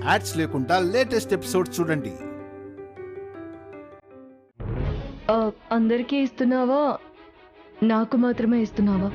Ads లేకుండా latest episode చూడండి. అందరికీ ఇస్తున్నావా, నాకు మాత్రమే ఇస్తున్నావా?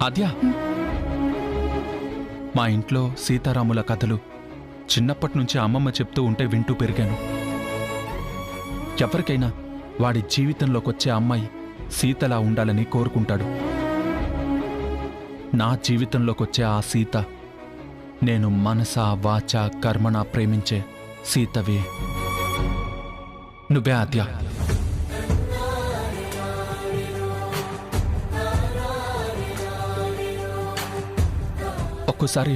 ఆద్య, మా ఇంట్లో సీతారాముల కథలు చిన్నప్పటి నుంచి అమ్మమ్మ చెప్తూ ఉంటే వింటూ పెరిగాను. ఎవరికైనా వాడి జీవితంలోకొచ్చే అమ్మాయి సీతలా ఉండాలని కోరుకుంటాడు. నా జీవితంలోకొచ్చే ఆ సీత నేను మనసా వాచా కర్మణ ప్రేమించే సీతవే నువ్వే ఆద్య. ఒక్కోసారి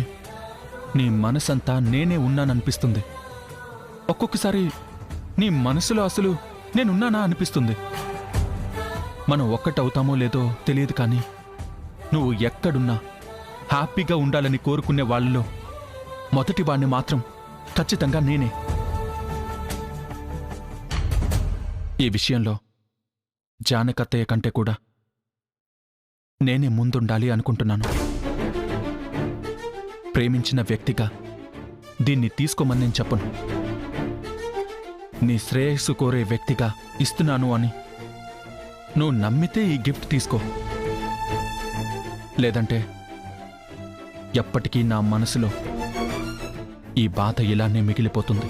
నీ మనసంతా నేనే ఉన్నాననిపిస్తుంది. ఒక్కొక్కసారి నీ మనసులో అసలు నేనున్నానా అనిపిస్తుంది. మనం ఒక్కటవుతామో లేదో తెలియదు, కానీ నువ్వు ఎక్కడున్నా హ్యాపీగా ఉండాలని కోరుకునే వాళ్ళలో మొదటి వాణ్ణి మాత్రం ఖచ్చితంగా నేనే. ఈ విషయంలో జానకత్తయ్య కంటే కూడా నేనే ముందుండాలి అనుకుంటున్నాను. ప్రేమించిన వ్యక్తిగా దీన్ని తీసుకోమని నేను చెప్పను. నీ శ్రేయస్సు కోరే వ్యక్తిగా ఇస్తున్నాను అని నువ్వు నమ్మితే ఈ గిఫ్ట్ తీసుకో. లేదంటే ఎప్పటికీ నా మనసులో ఈ బాధ ఇలానే మిగిలిపోతుంది.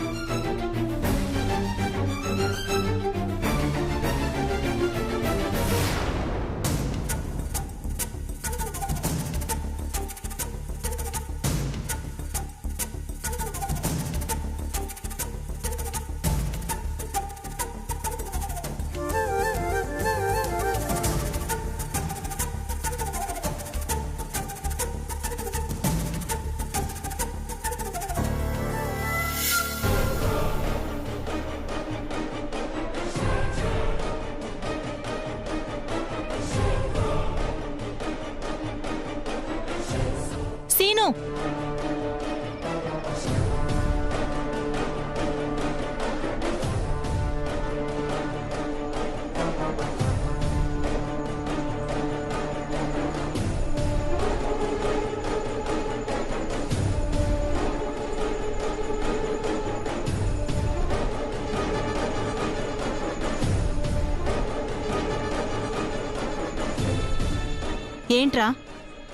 ఏంట్రా,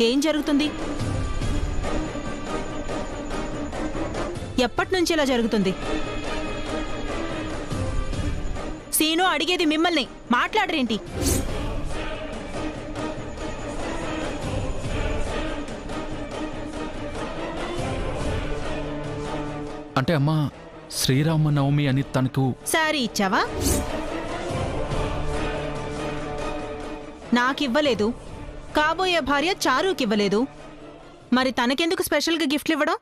ఏం జరుగుతుంది? ఎప్పటినుంచి ఇలా జరుగుతుంది? సీను అడిగేది మిమ్మల్ని, మాట్లాడరేంటి? అంటే అమ్మా, శ్రీరామనవమి అని తనకు సారీ ఇచ్చావా? నాకివ్వలేదు, కాబోయే భార్య చారుకివ్వలేదు, మరి తనకెందుకు స్పెషల్గా గిఫ్ట్లు ఇవ్వడం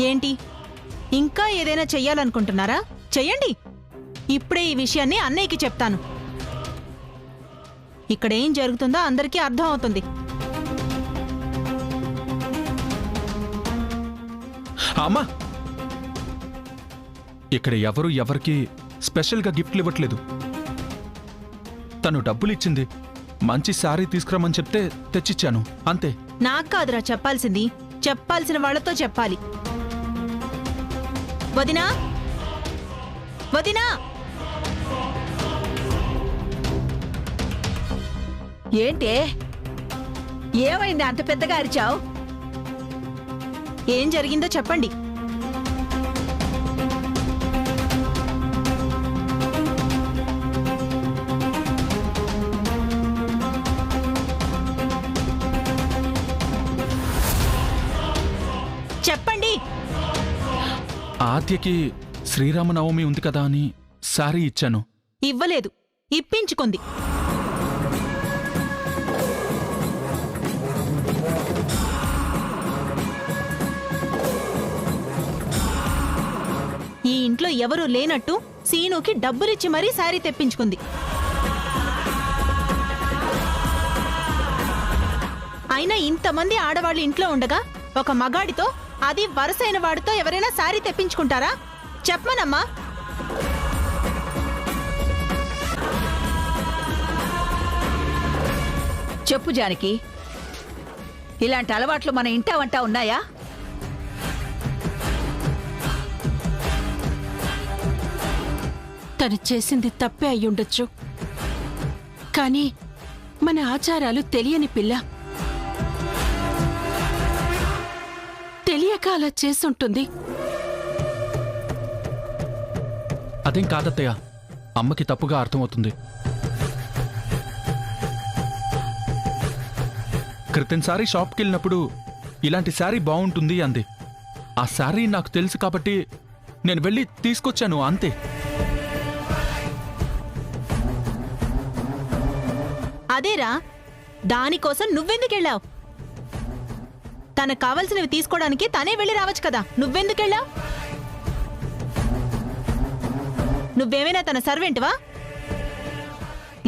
ఏంటి? ఇంకా ఏదైనా చెయ్యాలనుకుంటున్నారా? చెయ్యండి. ఇప్పుడే ఈ విషయాన్ని అన్నయ్యకి చెప్తాను. ఇక్కడేం జరుగుతుందో అందరికీ అర్థం అవుతుంది. అమ్మా, ఇక్కడ ఎవరు ఎవరికి స్పెషల్గా గిఫ్ట్లు ఇవ్వట్లేదు. తను డబ్బులిచ్చింది, మంచి శారీ తీసుకురమ్మని చెప్తే తెచ్చిచ్చాను, అంతే. నాకు కాదురా చెప్పాల్సింది, చెప్పాల్సిన వాళ్లతో చెప్పాలి. వదినా, వదినా! ఏంటే, ఏమైంది అంత పెద్దగా అరిచావు? ఏం జరిగిందో చెప్పండి. చెప్పండి. ఆద్యకి శ్రీరామనవమి ఉంది కదా అని శారీ ఇచ్చాను. ఇవ్వలేదు, ఇప్పించుకుంది. ఈ ఇంట్లో ఎవరూ లేనట్టు సీనుకి డబ్బులిచ్చి మరీ శారీ తెప్పించుకుంది. అయినా ఇంతమంది ఆడవాళ్ళు ఇంట్లో ఉండగా ఒక మగాడితో, అది వరసైన వాడితో ఎవరైనా శారీ తెప్పించుకుంటారా? చెప్పమనమ్మా. చెప్పు జానకి, ఇలాంటి అలవాట్లు మన ఇంటా వంట ఉన్నాయా? తను చేసింది తప్పే అయ్యుండొచ్చు, కానీ మన ఆచారాలు తెలియని పిల్ల తెలియక అలా చేసుంటుంది. అదేం కాదత్తయ్య, అమ్మకి తప్పుగా అర్థమవుతుంది. క్రితంసారి షాప్కి వెళ్ళినప్పుడు ఇలాంటి శారీ బాగుంటుంది అంది. ఆ శారీ నాకు తెలుసు కాబట్టి నేను వెళ్ళి తీసుకొచ్చాను, అంతే. అదేరా, దానికోసం నువ్వెందుకెళ్ళావు? తనకు కావలసినవి తీసుకోవడానికి తనే వెళ్ళి రావచ్చు కదా, నువ్వెందుకెళ్ళావు? నువ్వేమైనా తన సర్వెంట్వా?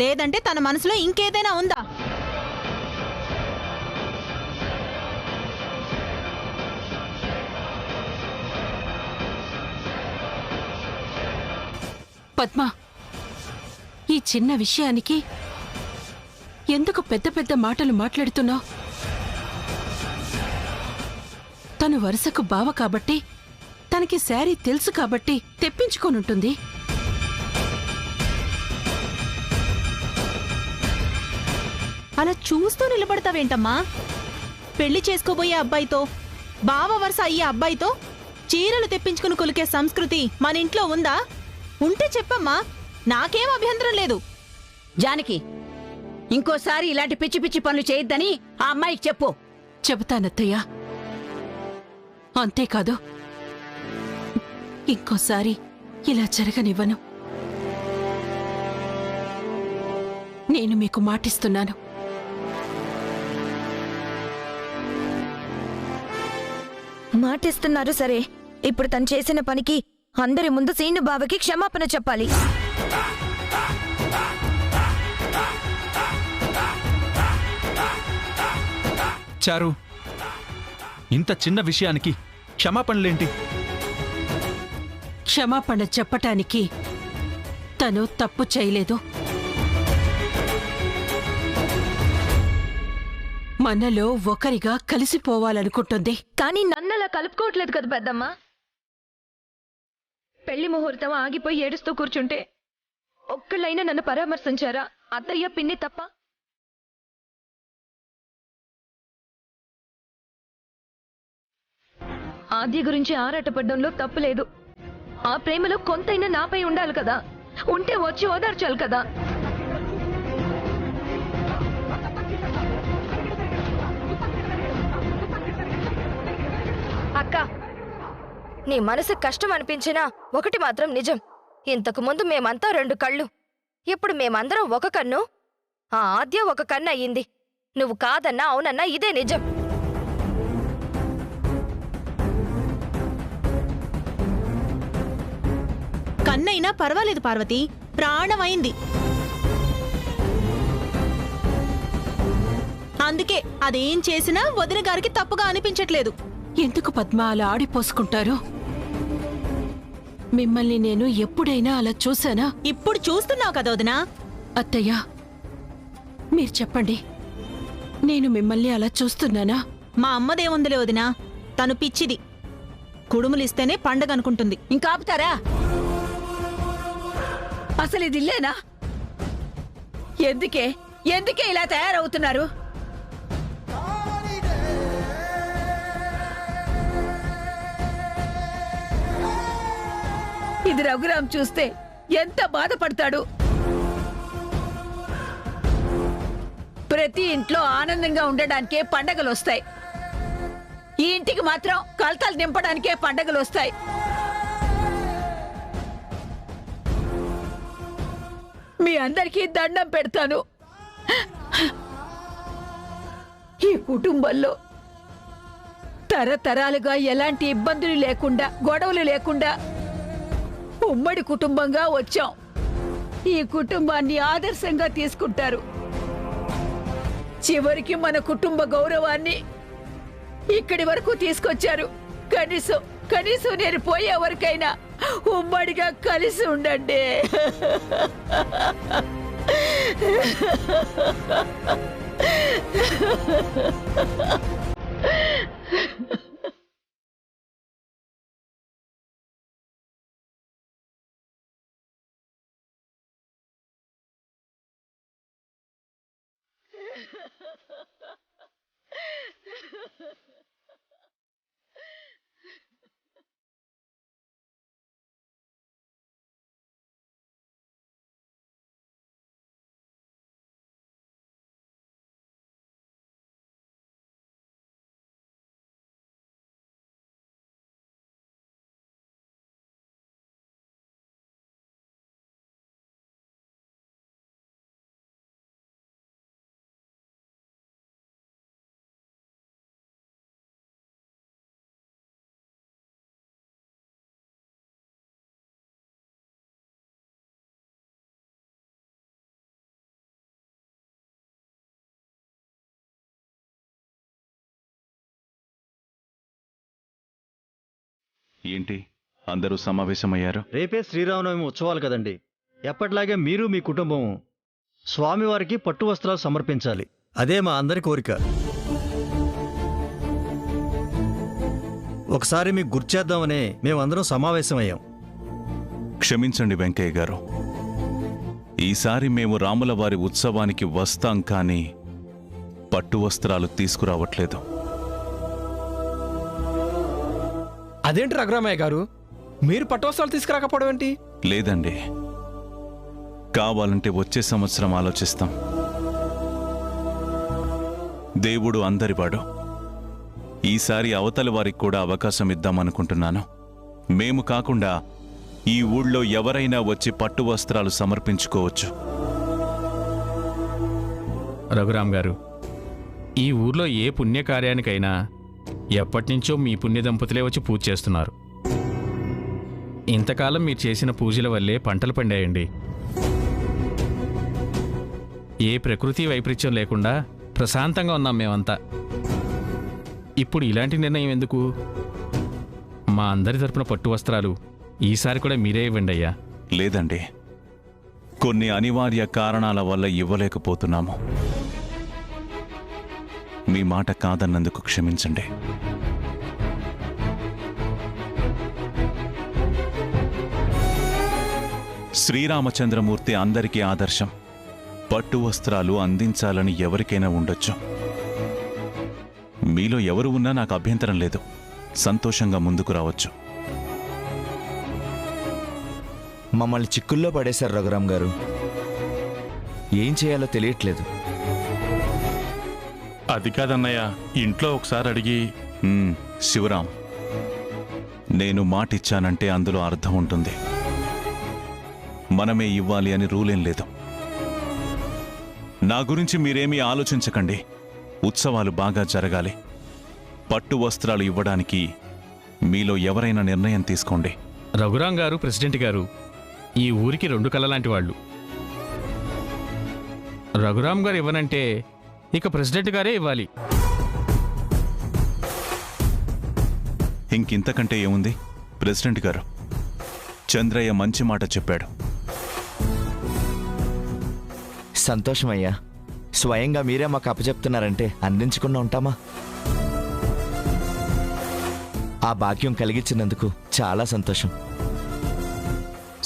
లేదంటే తన మనసులో ఇంకేదైనా ఉందా? పద్మ, ఈ చిన్న విషయానికి ఎందుకు పెద్ద పెద్ద మాటలు మాట్లాడుతున్నావు? తను వరుసకు బావ కాబట్టి, తనకి శారీ తెలుసు కాబట్టి తెప్పించుకొనుంటుంది. అలా చూస్తూ నిలబడతావేంటమ్మా? పెళ్లి చేసుకోబోయే అబ్బాయితో, బావ వరుస అయ్యే అబ్బాయితో చీరలు తెప్పించుకుని కొలికే సంస్కృతి మన ఇంట్లో ఉందా? ఉంటే చెప్పమ్మా, నాకేం అభ్యంతరం లేదు. జానకి, ఇంకోసారి ఇలాంటి పిచ్చి పిచ్చి పనులు చేయొద్దని ఆ అమ్మాయికి చెప్పు. చెబుతానత్తయ్యా. అంతేకాదు, ఇంకోసారి ఇలా జరగనివ్వను. నేను మీకు మాటిస్తున్నాను. మాటిస్తున్నారు సరే, ఇప్పుడు తను చేసిన పనికి అందరి ముందు సీను బావకి క్షమాపణ చెప్పాలి. చారు, ఇంత చిన్న విషయానికి క్షమాపణలేంటి? క్షమాపణ చెప్పటానికి తను తప్పు చేయలేదు. మనలో ఒకరిగా కలిసిపోవాలనుకుంటుంది. కానీ నన్నలా కలుపుకోవట్లేదు కదా పెద్దమ్మ. పెళ్లి ముహూర్తం ఆగిపోయి ఏడుస్తూ కూర్చుంటే ఒక్కళ్ళైనా నన్ను పరామర్శించారా? అత్తయ్య, పిన్ని తప్ప. ఆద్య గురించి ఆరాటపడ్డంలో తప్పు లేదు. ఆ ప్రేమలో కొంతైనా నాపై ఉండాలి కదా. ఉంటే వచ్చి ఓదార్చాలి కదా. అక్క, నీ మనసు కష్టం అనిపించినా ఒకటి మాత్రం నిజం. ఇంతకు ముందు మేమంతా 2 కళ్ళు, ఇప్పుడు మేమందరం ఒక కన్ను. ఆ ఆద్య ఒక కన్ను అయ్యింది. నువ్వు కాదన్నా అవునన్నా ఇదే నిజం. కన్నైనా పర్వాలేదు పార్వతి, ప్రాణమైంది. అందుకే అదేం చేసినా వదిన గారికి తప్పుగా అనిపించట్లేదు. ఎందుకు పద్మ అలా ఆడిపోసుకుంటారు? మిమ్మల్ని నేను ఎప్పుడైనా అలా చూశానా? ఇప్పుడు చూస్తున్నావు కదా వదినా. అత్తయ్య, మీరు చెప్పండి, నేను మిమ్మల్ని అలా చూస్తున్నానా? మా అమ్మదేముందిలే వదినా, తను పిచ్చిది. కుడుములిస్తేనే పండగ అనుకుంటుంది. ఇంకా ఆపుతారా? అసలు ఇది ఇల్లేనా? ఎందుకే ఇలా తయారవుతున్నారు? ఇది రఘురాం చూస్తే ఎంత బాధపడతాడు. ప్రతి ఇంట్లో ఆనందంగా ఉండడానికే పండగలు వస్తాయి. ఈ ఇంటికి మాత్రం కలతలు నింపడానికే పండగలు వస్తాయి. మీ అందరికీ దండం పెడతాను. ఈ కుటుంబంలో తరతరాలుగా ఎలాంటి ఇబ్బందులు లేకుండా, గొడవలు లేకుండా ఉమ్మడి కుటుంబంగా వచ్చాం. ఈ కుటుంబాన్ని ఆదర్శంగా తీసుకుంటారు. చివరికి మన కుటుంబ గౌరవాన్ని ఇక్కడి వరకు తీసుకొచ్చారు. కనీసం నేను పోయే వరకైనా ఉమ్మడిగా కలిసి ఉండండి. ఏంటి అందరూ సమావేశమయ్యారు? రేపే శ్రీరామనవమి ఉత్సవాలు కదండి. ఎప్పటిలాగే మీరు మీ కుటుంబం స్వామివారికి పట్టు వస్త్రాలు సమర్పించాలి. అదే మా అందరి కోరిక. ఒకసారి మీకు గుర్చేద్దామనే మేమందరం సమావేశమయ్యాం. క్షమించండి వెంకయ్య గారు, ఈసారి మేము రాముల వారి ఉత్సవానికి వస్తాం, కానీ పట్టు వస్త్రాలు తీసుకురావట్లేదు. అదేంటి రఘురామయ్య గారు, మీరు పట్టువస్త్రాలు తీసుకురాకపోవడం ఏంటి? లేదండి, కావాలంటే వచ్చే సంవత్సరం ఆలోచిస్తాం. దేవుడు అందరివాడు. ఈసారి అవతలి వారికి కూడా అవకాశం ఇద్దామనుకుంటున్నాను. మేము కాకుండా ఈ ఊళ్ళో ఎవరైనా వచ్చి పట్టు వస్త్రాలు సమర్పించుకోవచ్చు. రఘురామ్ గారు, ఈ ఊర్లో ఏ పుణ్యకార్యానికైనా ఎప్పటినుంచో మీ పుణ్య దంపతులే వచ్చి పూజ చేస్తున్నారు. ఇంతకాలం మీరు చేసిన పూజల వల్లే పంటలు పండాయండి. ఏ ప్రకృతి వైపరీత్యం లేకుండా ప్రశాంతంగా ఉన్నాం మేమంతా. ఇప్పుడు ఇలాంటి నిర్ణయం ఎందుకు? మా అందరి తరపున పట్టు వస్త్రాలు ఈసారి కూడా మీరే ఇవ్వండి అయ్యా. లేదండి, కొన్ని అనివార్య కారణాల వల్ల ఇవ్వలేకపోతున్నాము. మీ మాట కాదన్నందుకు క్షమించండి. శ్రీరామచంద్రమూర్తి అందరికీ ఆదర్శం. పట్టు వస్త్రాలు అందించాలని ఎవరికైనా ఉండొచ్చు. మీలో ఎవరు ఉన్నా నాకు అభ్యంతరం లేదు. సంతోషంగా ముందుకు రావచ్చు. మమ్మల్ని చిక్కుల్లో పడేశారు రఘురామ్ గారు. ఏం చేయాలో తెలియట్లేదు. అది కాదన్నయ్య, ఇంట్లో ఒకసారి అడిగి. శివరాం, నేను మాటిచ్చానంటే అందులో అర్థం ఉంటుంది. మనమే ఇవ్వాలి అని రూలేం లేదు. నా గురించి మీరేమీ ఆలోచించకండి. ఉత్సవాలు బాగా జరగాలి. పట్టు వస్త్రాలు ఇవ్వడానికి మీలో ఎవరైనా నిర్ణయం తీసుకోండి. రఘురాం గారు, ప్రెసిడెంట్ గారు ఈ ఊరికి రెండు కళ్ళ లాంటి వాళ్ళు. రఘురాం గారు ఇవ్వనంటే ఇక ప్రెసిడెంట్ గారే ఇవ్వాలి. ఇంకింతకంటే ఏముంది? ప్రెసిడెంట్ గారు, చంద్రయ్య మంచి మాట చెప్పాడు. సంతోషమయ్యా. స్వయంగా మీరే మాకు అప్పచెప్తున్నారంటే అందించకుండా ఉంటామా? ఆ భాగ్యం కలిగించినందుకు చాలా సంతోషం.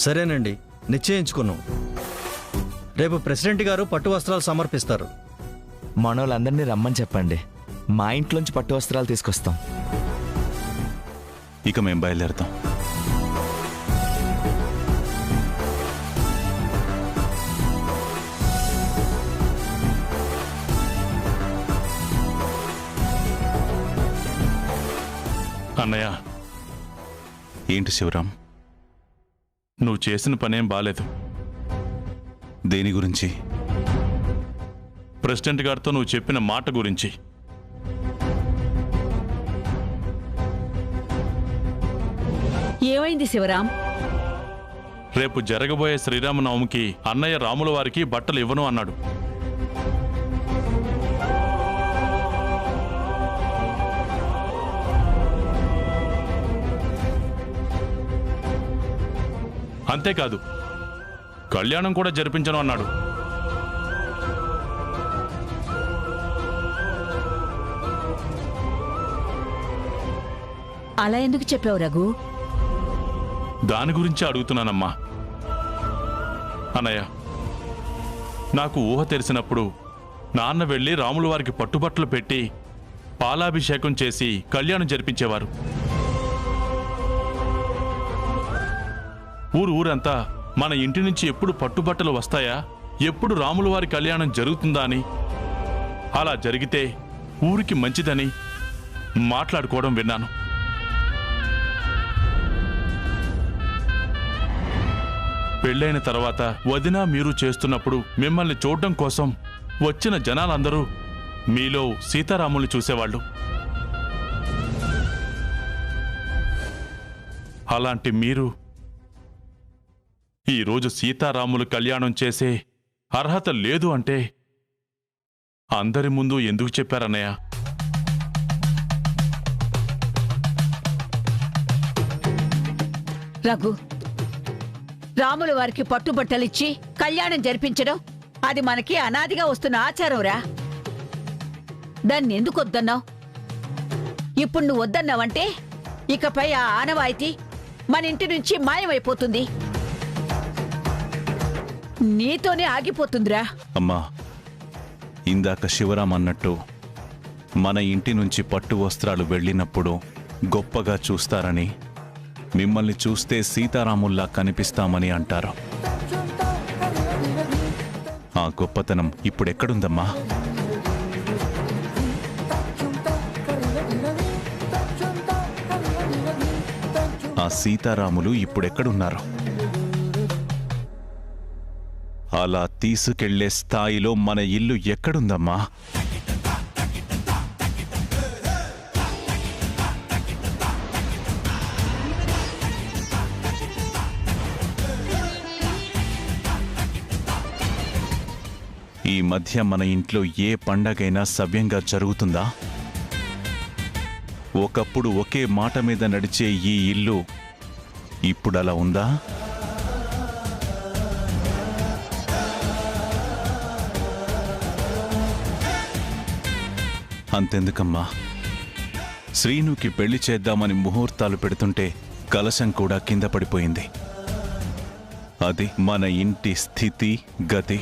సరేనండి, నిశ్చయించుకున్నాం. రేపు ప్రెసిడెంట్ గారు పట్టు వస్త్రాలు సమర్పిస్తారు. మనోళ్ళందరినీ రమ్మని చెప్పండి. మా ఇంట్లోంచి పట్టు వస్త్రాలు తీసుకొస్తాం. ఇక మేం బయలుదేరుతాం. అన్నయ్య, ఏంటి శివరాం, నువ్వు చేసిన పనేం బాలేదు. దేని గురించి? ప్రెసిడెంట్ గారితో నువ్వు చెప్పిన మాట గురించి. ఏమైంది శివరాం? రేపు జరగబోయే శ్రీరామనవమికి అన్నయ్య రాముల వారికి బట్టలు ఇవ్వను అన్నాడు. అంతేకాదు, కళ్యాణం కూడా జరిపించను అన్నాడు. అలా ఎందుకు చెప్పావు రఘు? దాని గురించి అడుగుతున్నానమ్మా. అన్నయ్య, నాకు ఊహ తెలిసినప్పుడు నాన్న వెళ్ళి రాముల వారికి పట్టుబట్టలు పెట్టి పాలాభిషేకం చేసి కళ్యాణం జరిపించేవారు. ఊరంతా మన ఇంటి నుంచి ఎప్పుడు పట్టుబట్టలు వస్తాయా, ఎప్పుడు రాముల వారి కళ్యాణం జరుగుతుందా అని, అలా జరిగితే ఊరికి మంచిదని మాట్లాడుకోవడం విన్నాను. పెళ్ళైన తర్వాత వదిన మీరు చేస్తున్నప్పుడు మిమ్మల్ని చూడడం కోసం వచ్చిన జనాలందరూ మీలో సీతారాముల్ని చూసేవాళ్ళు. అలాంటి మీరు ఈరోజు సీతారాములు కళ్యాణం చేసే అర్హత లేదు అంటే అందరి ముందు ఎందుకు చెప్పారన్నయ్య? రఘు, రాముల వారికి పట్టుబట్టలిచ్చి కళ్యాణం జరిపించడం అది మనకి అనాదిగా వస్తున్న ఆచారంరా. దాన్ని ఎందుకు వద్దన్నావు? ఇప్పుడు నువ్వు వద్దన్నావంటే ఇకపై ఆ ఆనవాయితీ మన ఇంటి నుంచి మాయమైపోతుంది, నీతోనే ఆగిపోతుందిరా. అమ్మా, ఇందాక శివరాం అన్నట్టు మన ఇంటి నుంచి పట్టు వస్త్రాలు వెళ్ళినప్పుడు గొప్పగా చూస్తారని, మిమ్మల్ని చూస్తే సీతారాముల్లా కనిపిస్తామని అంటారు. ఆ గొప్పతనం ఇప్పుడెక్కడుందమ్మా? ఆ సీతారాములు ఇప్పుడెక్కడున్నారు? అలా తీసుకెళ్లే స్థాయిలో మన ఇల్లు ఎక్కడుందమ్మా? ఈ మధ్య మన ఇంట్లో ఏ పండగైనా సవ్యంగా జరుగుతుందా? ఒకప్పుడు ఒకే మాట మీద నడిచే ఈ ఇల్లు ఇప్పుడలా ఉందా? అంతెందుకమ్మా, శ్రీనుకి పెళ్లి చేద్దామని ముహూర్తాలు పెడుతుంటే కలశం కూడా కింద పడిపోయింది. అది మన ఇంటి స్థితి గతి.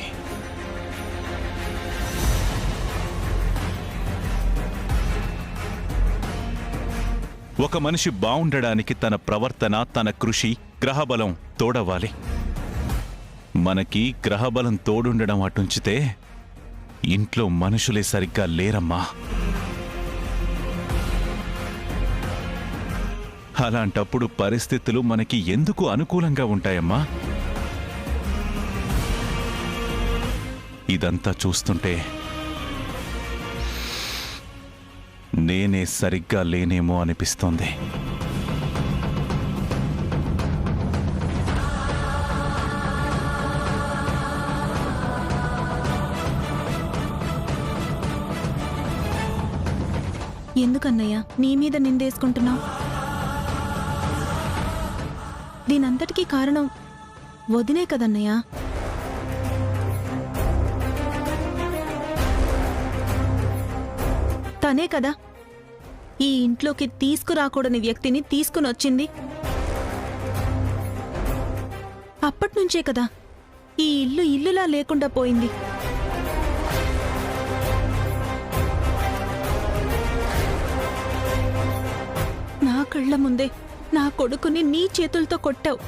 ఒక మనిషి బావుండడానికి తన ప్రవర్తన, తన కృషి, గ్రహబలం తోడవ్వాలి. మనకి గ్రహబలం తోడుండడం అటుంచితే ఇంట్లో మనుషులే సరిగ్గా లేరమ్మా. అలాంటప్పుడు పరిస్థితులు మనకి ఎందుకు అనుకూలంగా ఉంటాయమ్మా? ఇదంతా చూస్తుంటే నేనే సరిగ్గా లేనేమో అనిపిస్తోంది. ఎందుకన్నయ్య నీ మీద నిందేసుకుంటున్నావు? దీనంతటికీ కారణం వదినే కదన్నయ్య. తనే కదా ఈ ఇంట్లోకి తీసుకురాకూడని వ్యక్తిని తీసుకునొచ్చింది. అప్పట్నుంచే కదా ఈ ఇల్లు ఇల్లులా లేకుండా పోయింది. నా కళ్ళ ముందే నా కొడుకుని నీ చేతులతో కొట్టావు.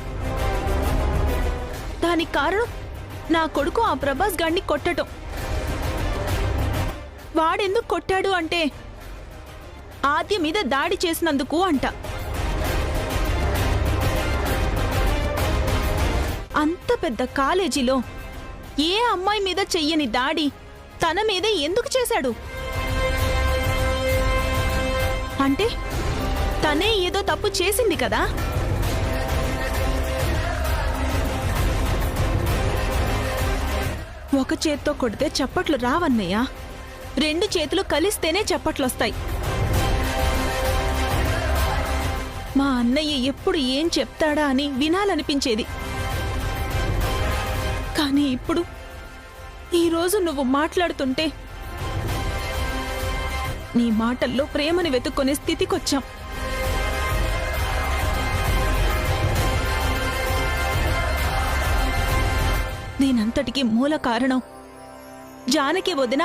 దానికి కారణం నా కొడుకు ఆ ప్రభాస్ గాడిని కొట్టడం. వాడెందుకు కొట్టాడు అంటే ఆద్య మీద దాడి చేసినందుకు అంట. అంత పెద్ద కాలేజీలో ఏ అమ్మాయి మీద చెయ్యని దాడి తన మీద ఎందుకు చేశాడు? అంటే తనే ఏదో తప్పు చేసింది కదా? ఒక చేత్తో కొడితే చప్పట్లు రావన్నయ్య, 2 చేతులు కలిస్తేనే చప్పట్లొస్తాయి. మా అన్నయ్య ఎప్పుడు ఏం చెప్తాడా అని వినాలనిపించేది. కానీ ఇప్పుడు ఈరోజు నువ్వు మాట్లాడుతుంటే నీ మాటల్లో ప్రేమని వెతుక్కునే స్థితికొచ్చాం. దీనంతటికీ మూల కారణం జానకి వదిన